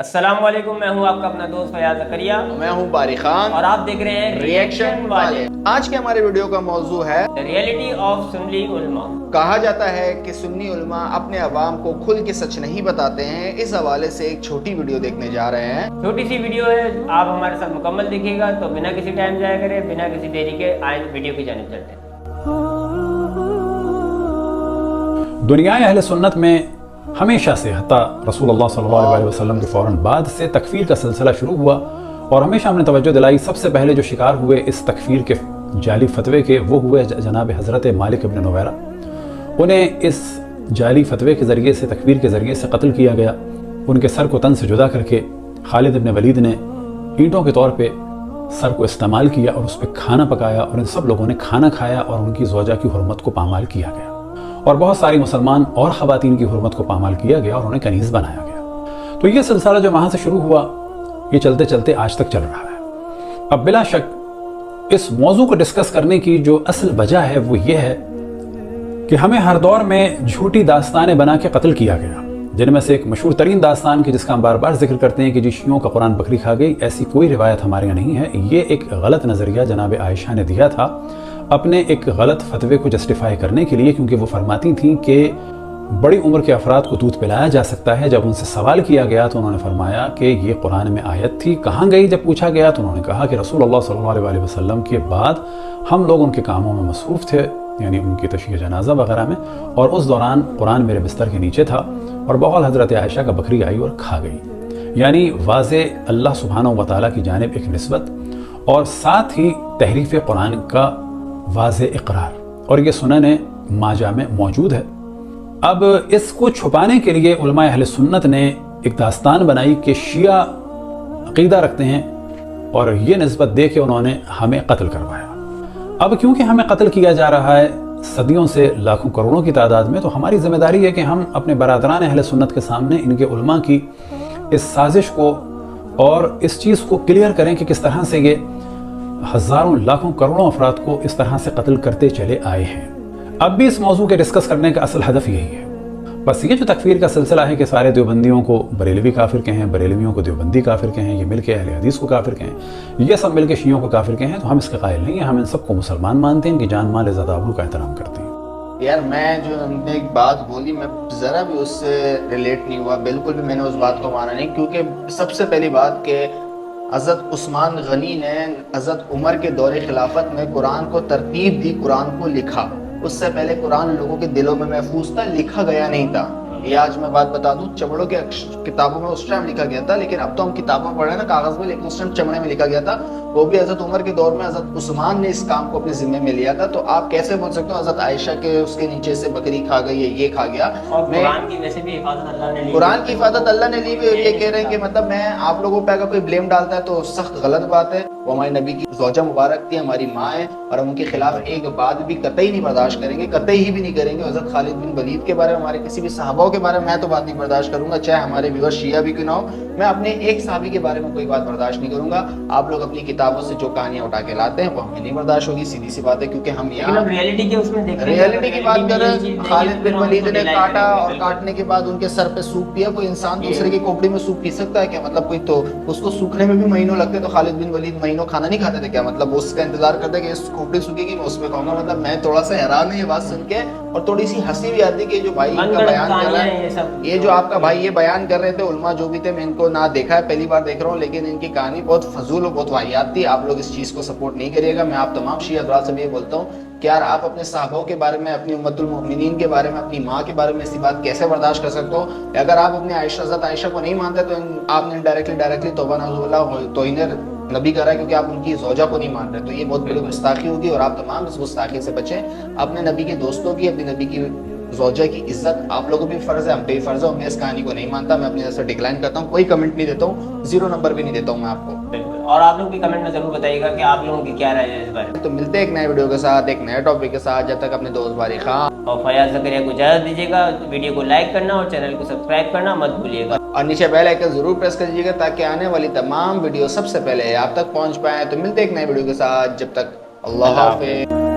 السلام علیکم، میں ہوں آپ کا اپنا دوست فیاض زکریا، میں ہوں باری خان اور آپ دیکھ رہے ہیں ریئیکشن والے۔ آج کے ہمارے ویڈیو کا موضوع ہے ریئلٹی آف سنی علماء۔ کہا جاتا ہے کہ سنی علماء اپنے عوام کو کھل کے سچ نہیں بتاتے ہیں۔ اس حوالے سے ایک چھوٹی ویڈیو دیکھنے جا رہے ہیں۔ چھوٹی سی ویڈیو ہے، آپ ہمارے ساتھ مکمل دیکھیے گا تو بنا کسی ٹائم ضائع کرے، بنا کسی دیری کے آئیں ویڈیو کی جانب چلتے ہیں۔ دنیا اہل سنت میں ہمیشہ سے حتیٰ رسول اللہ صلی اللہ علیہ وسلم کے فوراً بعد سے تکفیر کا سلسلہ شروع ہوا، اور ہمیشہ ہم نے توجہ دلائی سب سے پہلے جو شکار ہوئے اس تکفیر کے جعلی فتوے کے وہ ہوئے جناب حضرت مالک ابن نویرہ۔ انہیں اس جعلی فتوے کے ذریعے سے، تکفیر کے ذریعے سے قتل کیا گیا۔ ان کے سر کو تن سے جدا کر کے خالد ابن ولید نے اینٹوں کے طور پہ سر کو استعمال کیا اور اس پہ کھانا پکایا، اور ان سب لوگوں نے کھانا کھایا اور ان کی زوجہ کی حرمت کو پامال کیا گیا، اور بہت ساری مسلمان اور خواتین کی حرمت کو پامال کیا گیا اور انہیں کنیز بنایا گیا۔ تو یہ سلسلہ جو وہاں سے شروع ہوا یہ چلتے چلتے آج تک چل رہا ہے۔ اب بلا شک اس موضوع کو ڈسکس کرنے کی جو اصل وجہ ہے وہ یہ ہے کہ ہمیں ہر دور میں جھوٹی داستانیں بنا کے قتل کیا گیا، جن میں سے ایک مشہور ترین داستان کی جس کا ہم بار بار ذکر کرتے ہیں کہ جی شیعوں کا قرآن بکری کھا گئی، ایسی کوئی روایت ہمارے یہاں نہیں ہے۔ یہ ایک غلط نظریہ جناب عائشہ نے دیا تھا اپنے ایک غلط فتوے کو جسٹیفائی کرنے کے لیے، کیونکہ وہ فرماتی تھیں کہ بڑی عمر کے افراد کو دودھ پلایا جا سکتا ہے۔ جب ان سے سوال کیا گیا تو انہوں نے فرمایا کہ یہ قرآن میں آیت تھی، کہاں گئی؟ جب پوچھا گیا تو انہوں نے کہا کہ رسول اللہ صلی اللہ علیہ وسلم کے بعد ہم لوگ ان کے کاموں میں مصروف تھے، یعنی ان کی تشییع جنازہ وغیرہ میں، اور اس دوران قرآن میرے بستر کے نیچے تھا اور بغل حضرت عائشہ کا بکری آئی اور کھا گئی۔ یعنی واضح اللہ سبحانہ و تعالیٰ کی جانب ایک نسبت، اور ساتھ ہی تحریف قرآن کا واضح اقرار، اور یہ سنن ماجہ میں موجود ہے۔ اب اس کو چھپانے کے لیے علماء اہل سنت نے ایک داستان بنائی کہ شیعہ عقیدہ رکھتے ہیں، اور یہ نسبت دے کے انہوں نے ہمیں قتل کروایا۔ اب کیونکہ ہمیں قتل کیا جا رہا ہے صدیوں سے لاکھوں کروڑوں کی تعداد میں، تو ہماری ذمہ داری ہے کہ ہم اپنے برادران اہل سنت کے سامنے ان کے علماء کی اس سازش کو اور اس چیز کو کلیئر کریں کہ کس طرح سے یہ ہزاروں لاکھوں کروڑوں افراد کو اس طرح سے قتل کرتے چلے آئے ہیں۔ اب بھی اس موضوع کے ڈسکس کرنے کا اصل ہدف یہی ہے۔ بس یہ جو تکفیر کا سلسلہ ہے کہ سارے دیوبندیوں کو بریلوی کافر کہیں، بریلویوں کو دیوبندی کافر کہیں، یہ مل کے اہل حدیث کو کافر کہیں، یہ سب مل کے شیعوں کو کافر کہیں، تو ہم اس کے قائل نہیں ہیں۔ ہم ان سب کو مسلمان مانتے ہیں، ان کی جان مال عزت آبرو کا احترام کرتے ہیں۔ یار میں جو ہم نے ایک بات بولی، میں ذرا بھی اس سے ریلیٹ نہیں ہوا، بالکل بھی میں نے اس بات کو مانا نہیں، کیونکہ سب سے پہلی بات کہ حضرت عثمان غنی نے حضرت عمر کے دور خلافت میں قرآن کو ترتیب دی، قرآن کو لکھا۔ اس سے پہلے قرآن لوگوں کے دلوں میں محفوظ تھا، لکھا گیا نہیں تھا۔ یہ آج میں بات بتا دوں، چمڑوں کے کتابوں میں اس ٹائم لکھا گیا تھا، لیکن اب تو ہم کتابوں میں پڑھ رہے ہیں نا کاغذ میں، لیکن اس ٹائم چمڑے میں لکھا گیا تھا۔ وہ بھی حضرت عمر کے دور میں حضرت عثمان نے اس کام کو اپنے ذمے میں لیا تھا۔ تو آپ کیسے بول سکتے ہو حضرت عائشہ کے اس کے نیچے سے بکری کھا گئی ہے، یہ کھا گیا؟ اور قرآن کی ویسے بھی حفاظت اللہ نے لی، قرآن کی حفاظت اللہ نے لی، یہ کہہ رہے ہیں کہ مطلب میں آپ لوگوں پہ اگر کوئی بلیم ڈالتا ہے تو سخت غلط بات ہے۔ وہ ہمارے نبی کی زوجہ مبارک تھی، ہماری ماں ہے، اور ہم ان کے خلاف ایک بات بھی قطعی نہیں برداشت کریں گے، قطعی ہی بھی نہیں کریں گے۔ حضرت خالد بن ولید کے بارے میں، ہمارے کسی بھی صحابہ کے بارے میں میں تو بات نہیں برداشت کروں گا، چاہے ہمارے ویور شیعہ بھی کیوں نہ ہو۔ میں اپنے ایک صحابی کے بارے میں کوئی بات برداشت نہیں کروں گا۔ آپ لوگ اپنی کتابوں سے جو کہانیاں اٹھا کے لاتے ہیں وہ ہمیں نہیں برداشت ہوگی، سیدھی سی بات ہے، کیونکہ ہم یہاں ریئلٹی کے اس میں دیکھ رہے ہیں، ریئلٹی کی بات کر رہے ہیں۔ خالد بن ولید نے کاٹا، اور کاٹنے کے بعد ان کے سر پہ سوکھ پیا۔ کوئی انسان دوسرے کی کھوپڑی میں سوکھ پی سکتا ہے کیا؟ مطلب کوئی تو اس کو سوکھنے میں بھی مہینوں لگتے، تو خالد بن ولید مہینوں کھانا نہیں کھاتے تھے کیا؟ مطلب اس کا انتظار کرتے کہ اس کھوپڑی سوکھے گی میں اس میں کھاؤں گا۔ مطلب میں تھوڑا سا حیران ہوں یہ بات سن کے، اور تھوڑی سی ہنسی بھی آتی کہ جو بھائی کا بیان کر رہا ہے، یہ جو آپ کا بھائی یہ بیان کر رہے تھے، علماء جو بھی تھے، میں ان کو نہ دیکھا ہے، پہلی بار دیکھ رہا ہوں، لیکن ان کی کہانی بہت فضول اور بہت واہیات تھی۔ آپ لوگ اس چیز کو سپورٹ نہیں کریے گا۔ میں آپ تمام شیعہ حضرات سے بھی یہ بولتا ہوں کہ یار آپ اپنے صحابوں کے بارے میں، اپنی امت المؤمنین کے بارے میں، اپنی ماں کے بارے میں ایسی بات کیسے برداشت کر سکتے ہو؟ اگر آپ اپنے حضرت عائشہ کو نہیں مانتے تو آپ نے ڈائریکٹلی توبہ نعوذ باللہ توہین نبی کرا ہے، کیونکہ آپ ان کی زوجہ کو نہیں مان رہے، تو یہ بہت بڑی گستاخی ہوگی، اور آپ تمام اس گستاخی سے بچیں۔ اپنے نبی کے دوستوں کی، اپنے نبی کی زوجہ کی عزت آپ لوگوں بھی فرض ہے، ہم پہ بھی فرض ہے۔ میں اس کہانی کو نہیں مانتا، میں اپنی طرف سے ڈکلائن کرتا ہوں، کوئی کمنٹ نہیں دیتا ہوں، 0 نمبر بھی نہیں دیتا ہوں میں آپ کو۔ اور آپ لوگ بھی کمنٹ میں ضرور بتائیے گا کہ آپ لوگوں کی کیا رائے ہے اس بارے میں۔ تو ملتے ہیں ایک نئے ویڈیو کے ساتھ، ایک نئے ٹاپک کے ساتھ، جب تک اپنے دوست باری خان اور فیاض زکریا کو اجازت دیجیے گا۔ ویڈیو کو لائک کرنا اور چینل کو سبسکرائب کرنا مت بھولیے گا، اور نیچے بیل آئیکن ضرور پریس کر دیجیے گا تاکہ آنے والی تمام ویڈیو سب سے پہلے آپ تک پہنچ پائیں۔ تو ملتے ہیں ایک نئے ویڈیو کے ساتھ، جب تک اللہ حافظ۔